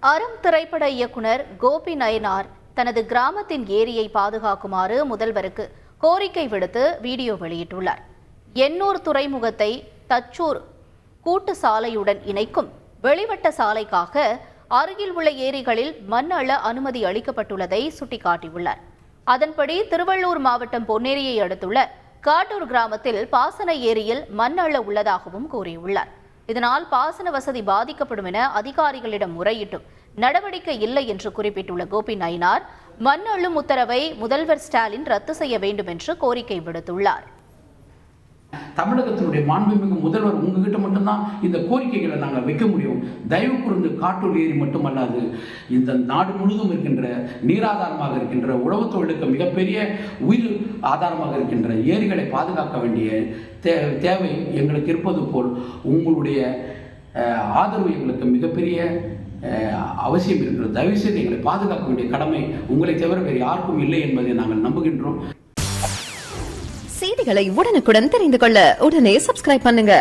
அறம் திரைப்பட இயக்குனர் கோபி நயினார் தனது கிராமத்தின் ஏரியை பாதுகாக்குமாறு முதல்வருக்கு கோரிக்கை விடுத்து வீடியோ வெளியிட்டுள்ளார். எண்ணூர் துறைமுகத்தை தச்சூர் கூட்டு சாலையுடன் இணைக்கும் வெளிவட்ட சாலைக்காக அருகில் உள்ள ஏரிகளில் மண் அள்ள அனுமதி அளிக்கப்பட்டுள்ளதை சுட்டிக்காட்டியுள்ளார். அதன்படி திருவள்ளூர் மாவட்டம் பொன்னேரியை அடுத்துள்ள காட்டூர் கிராமத்தில் பாசன ஏரியில் மண் அள்ள உள்ளதாகவும் கூறியுள்ளார். இதனால் பாசன வசதி பாதிக்கப்படும் என அதிகாரிகளிடம் முறையிட்டும் நடவடிக்கை இல்லை என்று குறிப்பிட்டுள்ள கோபி நயினார் மண் அள்ளும் உத்தரவை முதல்வர் ஸ்டாலின் ரத்து செய்ய வேண்டும் என்று கோரிக்கை விடுத்துள்ளார். தமிழகத்தினுடைய மாண்புமிகு முதல்வர் உங்ககிட்ட மட்டும்தான் இந்த கோரிக்கைகளை நாங்கள் வைக்க முடியும். தயவு கூர்ந்து காட்டூர் ஏரி மட்டுமல்லாது இந்த நாடு முழுவதும் இருக்கின்ற நீராதாரமாக இருக்கின்ற உழவுத் தொழிலுக்கு மிகப்பெரிய உயிர் ஆதாரமாக இருக்கின்ற ஏரிகளை பாதுகாக்க வேண்டிய தேவை எங்களுக்கு இருப்பது போல் உங்களுடைய ஆதரவு எங்களுக்கு மிகப்பெரிய அவசியம் இருக்கிறது. தயவு செய்து எங்களை பாதுகாக்க வேண்டிய கடமை உங்களை தவிர வேறு யாருக்கும் இல்லை என்பதை நாங்கள் நம்புகின்றோம். செய்திகளை உடனுக்குடன் தெரிந்து கொள்ள உடனே சப்ஸ்கிரைப் பண்ணுங்க.